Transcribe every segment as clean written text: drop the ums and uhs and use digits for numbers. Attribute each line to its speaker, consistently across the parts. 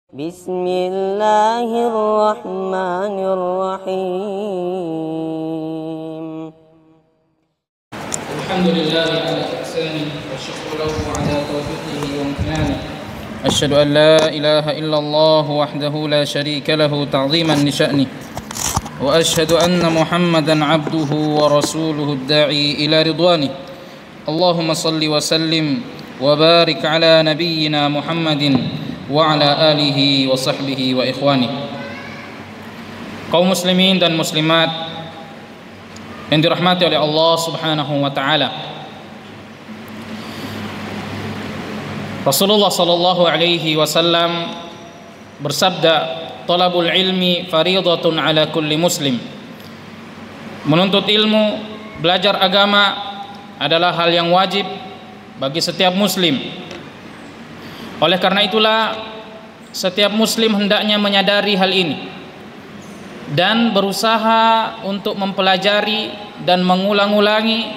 Speaker 1: Bismillahirrahmanirrahim.
Speaker 2: Alhamdulillah ala ihsanihi wa syukru lahu ala tawfiqihi wa imtinanihi. Asyhadu an la ilaha illallah wahdahu la syarika lahu ta'ziman li sya'nihi. Wa asyhadu anna Muhammadan 'abduhu wa rasuluhu ad-da'i ila ridwanihi. Allahumma salli wa sallim wa barik ala nabiyyina Muhammadin wa ala alihi wa sahbihi wa ikhwani. Kaum muslimin dan muslimat yang dirahmati oleh Allah Subhanahu wa taala. Rasulullah sallallahu alaihi wasallam bersabda, "Talabul ilmi fariidatun ala kulli muslim." Menuntut ilmu, belajar agama adalah hal yang wajib bagi setiap muslim. Oleh karena itulah setiap muslim hendaknya menyadari hal ini dan berusaha untuk mempelajari dan mengulang-ulangi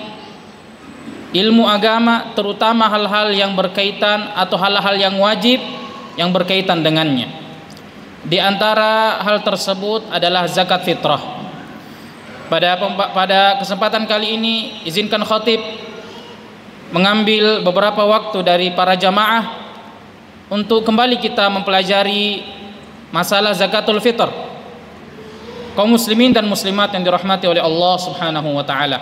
Speaker 2: ilmu agama, terutama hal-hal yang berkaitan atau hal-hal yang wajib yang berkaitan dengannya. Di antara hal tersebut adalah zakat fitrah. Pada kesempatan kali ini izinkan khatib mengambil beberapa waktu dari para jamaah untuk kembali kita mempelajari masalah zakatul fitr. Kaum muslimin dan muslimat yang dirahmati oleh Allah Subhanahu wa taala.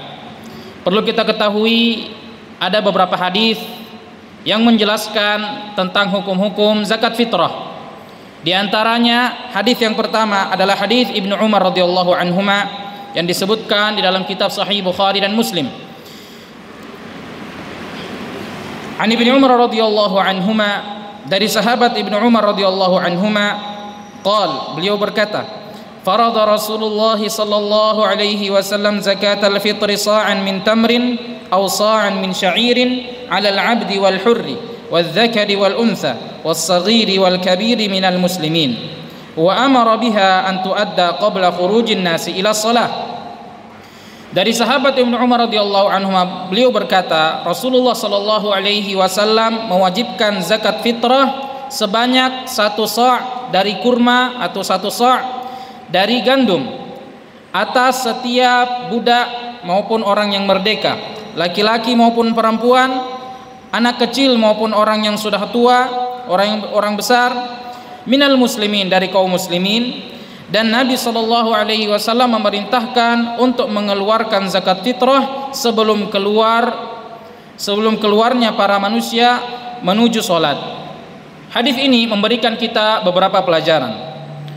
Speaker 2: Perlu kita ketahui ada beberapa hadis yang menjelaskan tentang hukum-hukum zakat fitrah. Di antaranya hadis yang pertama adalah hadis Ibnu Umar radhiyallahu anhuma yang disebutkan di dalam kitab Sahih Bukhari dan Muslim. An Ibnu Umar radhiyallahu anhuma, dari sahabat Ibnu Umar radhiyallahu anhuma, beliau berkata, farada Rasulullah sallallahu alaihi wasallam zakatal fitri sa'an min tamrin aw sa'an min sya'irin 'ala al-'abdi wal hurri wadh-dhakari wal untha was-saghiri wal kabiri minal muslimin wa amara biha an tuadda qabla khurujin nasi ila shalah. Dari sahabat Ibnu Umar radhiyallahu anhu, beliau berkata, Rasulullah sallallahu alaihi wasallam mewajibkan zakat fitrah sebanyak 1 sa' dari kurma atau 1 sa' dari gandum atas setiap budak maupun orang yang merdeka, laki-laki maupun perempuan, anak kecil maupun orang yang sudah tua, orang besar, minal muslimin, dari kaum muslimin. Dan Nabi sallallahu alaihi wasallam memerintahkan untuk mengeluarkan zakat fitrah sebelum keluarnya para manusia menuju salat. Hadis ini memberikan kita beberapa pelajaran.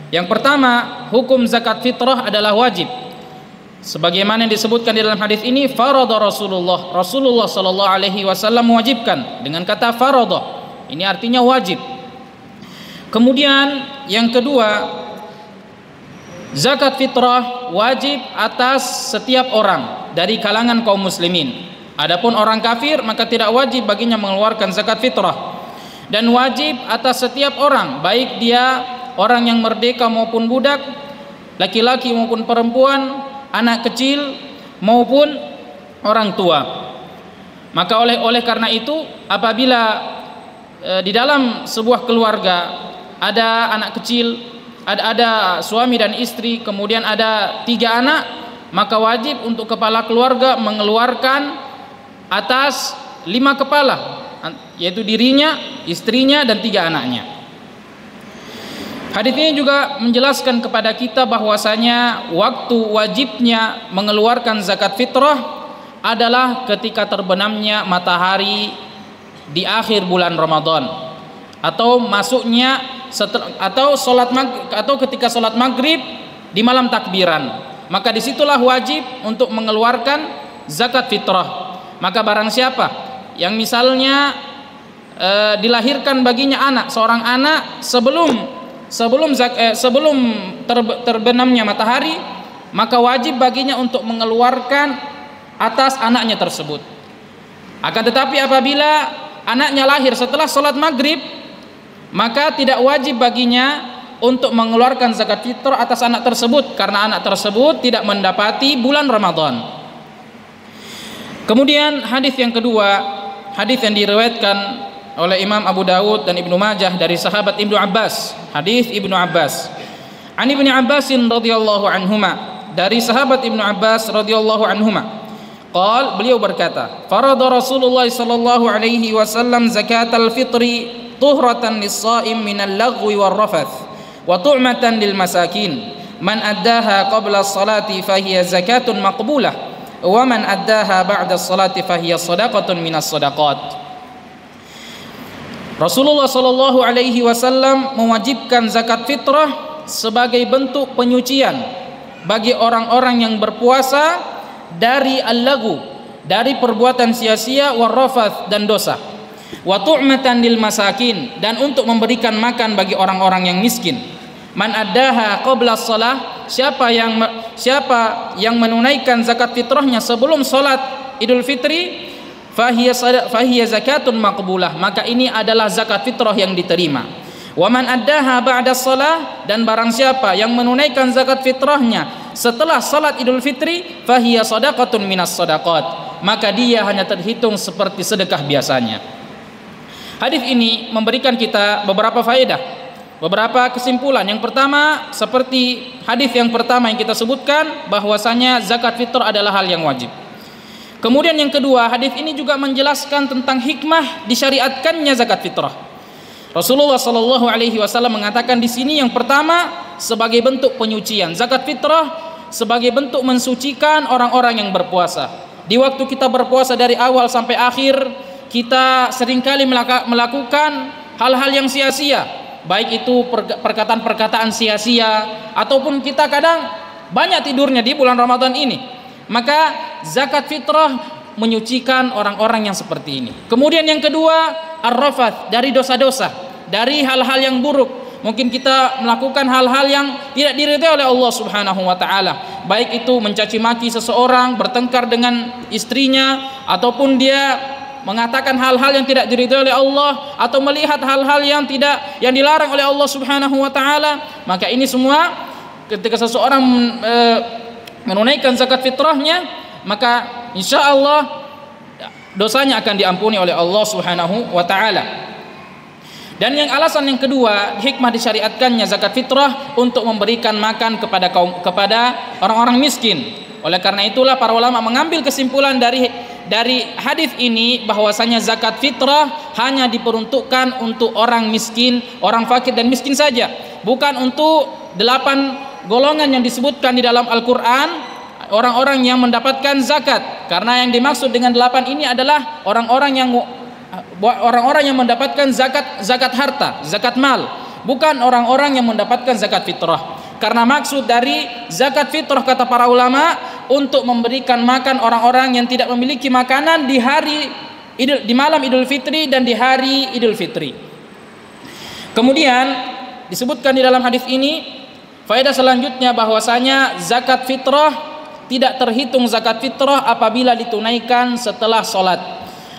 Speaker 2: Yang pertama, hukum zakat fitrah adalah wajib. Sebagaimana yang disebutkan di dalam hadis ini, farada Rasulullah sallallahu alaihi wasallam mewajibkan, dengan kata farada. Ini artinya wajib. Kemudian yang kedua, zakat fitrah wajib atas setiap orang dari kalangan kaum muslimin. Adapun orang kafir maka tidak wajib baginya mengeluarkan zakat fitrah. Dan wajib atas setiap orang, baik dia orang yang merdeka maupun budak, laki-laki maupun perempuan, anak kecil maupun orang tua. Maka oleh karena itu, apabila di dalam sebuah keluarga ada anak kecil, ada suami dan istri, kemudian ada 3 anak, maka wajib untuk kepala keluarga mengeluarkan atas 5 kepala, yaitu dirinya, istrinya, dan 3 anaknya. Hadis ini juga menjelaskan kepada kita bahwasanya waktu wajibnya mengeluarkan zakat fitrah adalah ketika terbenamnya matahari di akhir bulan Ramadan, atau masuknya atau ketika sholat maghrib di malam takbiran. Maka disitulah wajib untuk mengeluarkan zakat fitrah. Maka barang siapa yang misalnya dilahirkan baginya seorang anak sebelum terbenamnya matahari, maka wajib baginya untuk mengeluarkan atas anaknya tersebut. Akan tetapi apabila anaknya lahir setelah sholat maghrib, maka tidak wajib baginya untuk mengeluarkan zakat fitrah atas anak tersebut, karena anak tersebut tidak mendapati bulan Ramadan. Kemudian hadis yang kedua, hadis yang diriwayatkan oleh Imam Abu Dawud dan Ibnu Majah dari sahabat Ibnu Abbas hadis Ibnu Abbas. An Ibnu Abbasin radhiyallahu anhuma, dari sahabat Ibnu Abbas radhiyallahu anhuma. Qal, beliau berkata, farada Rasulullah sallallahu alaihi wasallam zakatal fitri tuhratan lis-shaim minal lagwi war rafath wa tu'matan lil masakin. Man addaha qabla as-salati fahiya zakatun maqbulah wa man addaha ba'da as-salati fahiya shadaqatun minas shadaqat. Rasulullah sallallahu alaihi wasallam mewajibkan zakat fitrah sebagai bentuk penyucian bagi orang-orang yang berpuasa dari al-lagu, dari perbuatan sia-sia, warrafath, dan dosa, wa tu'matan lil masakin, dan untuk memberikan makan bagi orang-orang yang miskin. Man addaha qabla shalah, siapa yang menunaikan zakat fitrahnya sebelum salat Idul Fitri, fahiya zakatun maqbulah, maka ini adalah zakat fitrah yang diterima. Wa man addaha ba'da shalah, dan barang siapa yang menunaikan zakat fitrahnya setelah salat Idul Fitri, fahiya shadaqatun minas shadaqat, maka dia hanya terhitung seperti sedekah biasanya. Hadis ini memberikan kita beberapa faedah, beberapa kesimpulan. Yang pertama, seperti hadis yang pertama yang kita sebutkan, bahwasanya zakat fitrah adalah hal yang wajib. Kemudian yang kedua, hadis ini juga menjelaskan tentang hikmah disyariatkannya zakat fitrah. Rasulullah sallallahu alaihi wasallam mengatakan di sini, yang pertama sebagai bentuk penyucian, zakat fitrah sebagai bentuk mensucikan orang-orang yang berpuasa. Di waktu kita berpuasa dari awal sampai akhir, kita seringkali melakukan hal-hal yang sia-sia, baik itu perkataan-perkataan sia-sia, ataupun kita kadang banyak tidurnya di bulan Ramadan ini. Maka zakat fitrah menyucikan orang-orang yang seperti ini. Kemudian yang kedua, ar-rafath, dari dosa-dosa, dari hal-hal yang buruk. Mungkin kita melakukan hal-hal yang tidak diridhai oleh Allah Subhanahu wa taala, baik itu mencaci maki seseorang, bertengkar dengan istrinya, ataupun dia mengatakan hal-hal yang tidak diridhai oleh Allah, atau melihat hal-hal yang dilarang oleh Allah Subhanahu wa taala. Maka ini semua ketika seseorang menunaikan zakat fitrahnya, maka insya Allah dosanya akan diampuni oleh Allah Subhanahu wa taala. Dan yang alasan yang kedua, hikmah disyariatkannya zakat fitrah untuk memberikan makan kepada orang-orang miskin. Oleh karena itulah para ulama mengambil kesimpulan dari hadis ini, bahwasanya zakat fitrah hanya diperuntukkan untuk orang miskin, orang fakir dan miskin saja, bukan untuk 8 golongan yang disebutkan di dalam Al-Qur'an, orang-orang yang mendapatkan zakat. Karena yang dimaksud dengan 8 ini adalah orang-orang yang mendapatkan zakat harta, zakat mal, bukan orang-orang yang mendapatkan zakat fitrah. Karena maksud dari zakat fitrah, kata para ulama, untuk memberikan makan orang-orang yang tidak memiliki makanan di malam Idul Fitri dan di hari Idul Fitri. Kemudian disebutkan di dalam hadis ini faedah selanjutnya, bahwasanya zakat fitrah tidak terhitung zakat fitrah apabila ditunaikan setelah salat.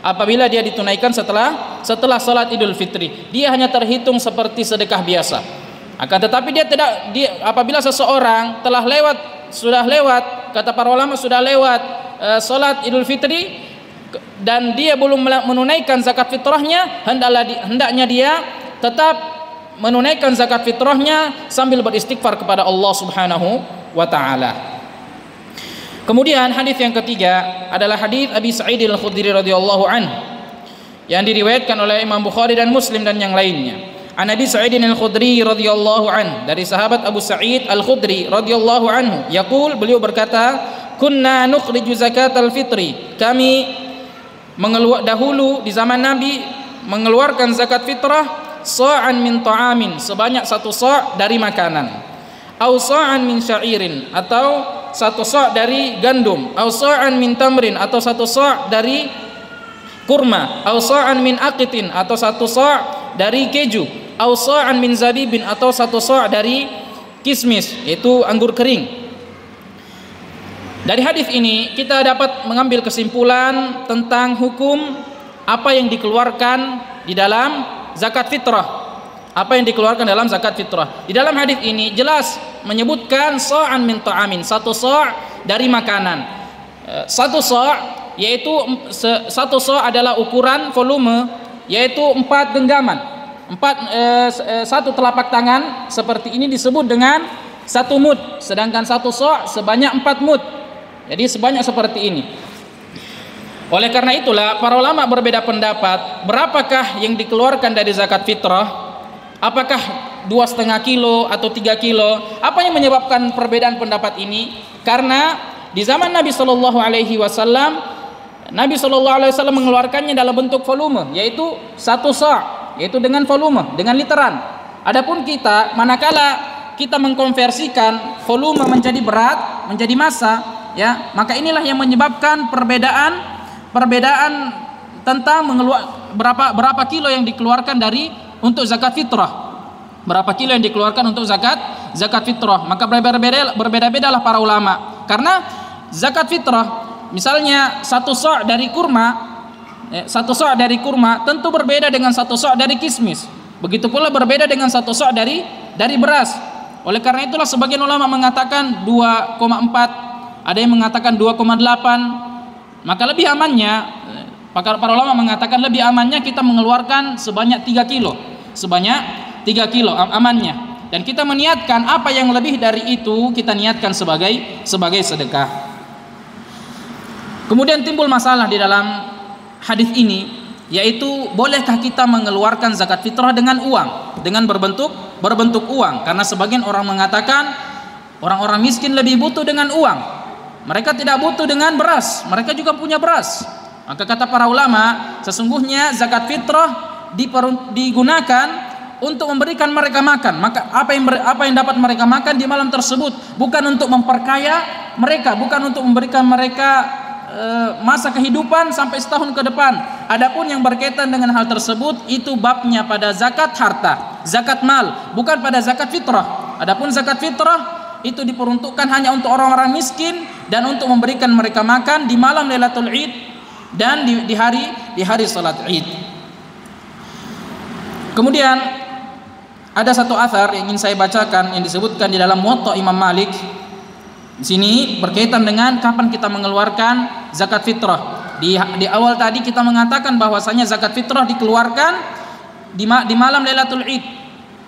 Speaker 2: Apabila dia ditunaikan setelah salat Idul Fitri, dia hanya terhitung seperti sedekah biasa. Akan tetapi apabila seseorang sudah lewat, kata para ulama, sudah lewat salat Idul Fitri dan dia belum menunaikan zakat fitrahnya, hendaknya dia tetap menunaikan zakat fitrahnya sambil beristighfar kepada Allah Subhanahu wa taala. Kemudian hadis yang ketiga adalah hadis Abi Sa'id Al-Khudri radhiyallahu anhu, yang diriwayatkan oleh Imam Bukhari dan Muslim dan yang lainnya. An Abi Sa'id Al-Khudri radhiyallahu anhu, dari sahabat Abu Sa'id Al-Khudri radhiyallahu anhu, yaqul, beliau berkata, kunna nukhriju zakatal fitri, kami dahulu di zaman Nabi mengeluarkan zakat fitrah sa'an min ta'amin, sebanyak 1 sa' dari makanan, au sa'an min sya'irin, atau 1 sa' dari gandum, au sa'an min tamrin, atau 1 sa' dari kurma, au sa'an min aqitin, atau 1 sa' dari keju, au sa'an min zabibin, atau 1 sa' dari kismis, yaitu anggur kering. Dari hadis ini kita dapat mengambil kesimpulan tentang hukum apa yang dikeluarkan di dalam zakat fitrah. Apa yang dikeluarkan dalam zakat fitrah. Di dalam hadis ini jelas menyebutkan sa'an min ta'amin, 1 sa' dari makanan. 1 sa' yaitu 1 sa' adalah ukuran volume, yaitu 4 genggaman. satu telapak tangan seperti ini disebut dengan 1 mud, sedangkan 1 sa' sebanyak 4 mud. Jadi sebanyak seperti ini. Oleh karena itulah para ulama berbeda pendapat berapakah yang dikeluarkan dari zakat fitrah. Apakah 2,5 kilo atau 3 kilo? Apa yang menyebabkan perbedaan pendapat ini? Karena di zaman Nabi Shallallahu Alaihi Wasallam, Nabi Shallallahu Alaihi Wasallam mengeluarkannya dalam bentuk volume, yaitu 1 sa', yaitu dengan volume, dengan literan. Adapun kita, manakala kita mengkonversikan volume menjadi berat, menjadi massa, ya, maka inilah yang menyebabkan perbedaan tentang berapa kilo yang dikeluarkan untuk zakat fitrah. Berapa kilo yang dikeluarkan untuk zakat fitrah? Maka berbeda-bedalah para ulama. Karena zakat fitrah, misalnya 1 sa' dari kurma, 1 sa' dari kurma tentu berbeda dengan 1 sa' dari kismis. Begitu pula berbeda dengan 1 sa' dari beras. Oleh karena itulah sebagian ulama mengatakan 2,4, ada yang mengatakan 2,8. Maka lebih amannya, para ulama mengatakan lebih amannya kita mengeluarkan sebanyak 3 kilo. Sebanyak 3 kilo amannya. Dan kita meniatkan apa yang lebih dari itu kita niatkan sebagai sedekah. Kemudian timbul masalah di dalam hadis ini, yaitu bolehkah kita mengeluarkan zakat fitrah dengan uang, dengan berbentuk uang? Karena sebagian orang mengatakan orang-orang miskin lebih butuh dengan uang. Mereka tidak butuh dengan beras, mereka juga punya beras. Maka kata para ulama, sesungguhnya zakat fitrah digunakan untuk memberikan mereka makan. Maka apa yang dapat mereka makan di malam tersebut bukan untuk memperkaya mereka, bukan untuk memberikan mereka masa kehidupan sampai setahun ke depan. Adapun yang berkaitan dengan hal tersebut itu babnya pada zakat harta, zakat mal, bukan pada zakat fitrah. Adapun zakat fitrah itu diperuntukkan hanya untuk orang-orang miskin dan untuk memberikan mereka makan di malam Lailatul Id dan di hari salat Id. Kemudian ada satu athar yang ingin saya bacakan yang disebutkan di dalam Muwatta Imam Malik. Di sini berkaitan dengan kapan kita mengeluarkan zakat fitrah. Di awal tadi kita mengatakan bahwasanya zakat fitrah dikeluarkan di malam Lailatul Id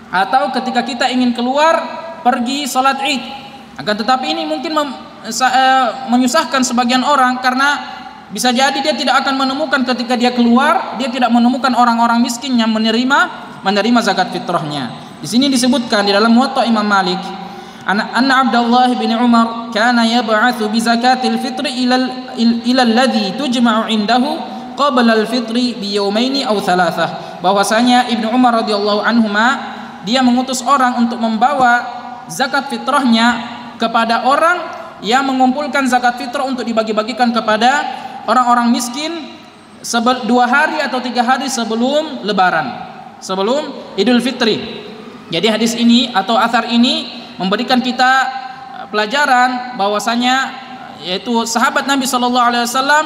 Speaker 2: atau ketika kita ingin keluar pergi salat Id. Akan tetapi ini mungkin menyusahkan sebagian orang karena bisa jadi dia tidak akan menemukan ketika dia keluar, dia tidak menemukan orang-orang miskin yang menerima zakat fitrahnya. Di sini disebutkan di dalam Muwatta Imam Malik, anna Abdullah bin Umar kana yab'atsu bi zakatil fitri ila alladhi tujma'u indahu qabla al-fitri bi yawmaini aw thalathah. Bahwasanya Ibnu Umar radhiyallahu anhuma dia mengutus orang untuk membawa zakat fitrahnya kepada orang yang mengumpulkan zakat fitrah untuk dibagi-bagikan kepada orang-orang miskin 2 hari atau 3 hari sebelum lebaran, sebelum Idul Fitri. Jadi hadis ini atau athar ini memberikan kita pelajaran bahwasanya yaitu sahabat Nabi Shallallahu Alaihi Wasallam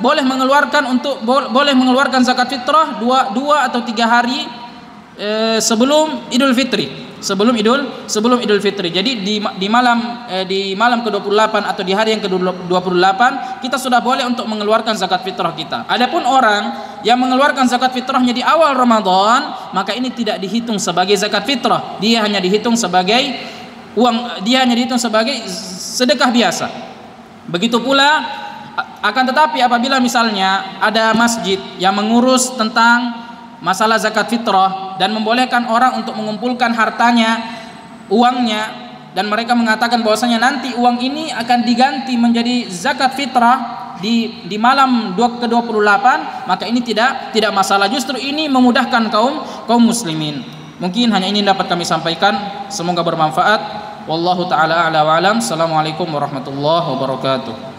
Speaker 2: boleh mengeluarkan zakat fitrah 2 atau 3 hari sebelum Idul Fitri. Sebelum Idul Fitri. Jadi di malam ke-28 atau di hari yang ke-28 kita sudah boleh untuk mengeluarkan zakat fitrah kita. Adapun orang yang mengeluarkan zakat fitrahnya di awal Ramadan, maka ini tidak dihitung sebagai zakat fitrah. Dia hanya dihitung sebagai uang, dia hanya dihitung sebagai sedekah biasa. Begitu pula akan tetapi apabila misalnya ada masjid yang mengurus tentang masalah zakat fitrah dan membolehkan orang untuk mengumpulkan hartanya, uangnya, dan mereka mengatakan bahwasanya nanti uang ini akan diganti menjadi zakat fitrah di malam ke-28, maka ini tidak masalah. Justru ini memudahkan kaum muslimin. Mungkin hanya ini dapat kami sampaikan, semoga bermanfaat. Wallahu taala a'la wa alam. Assalamualaikum warahmatullahi wabarakatuh.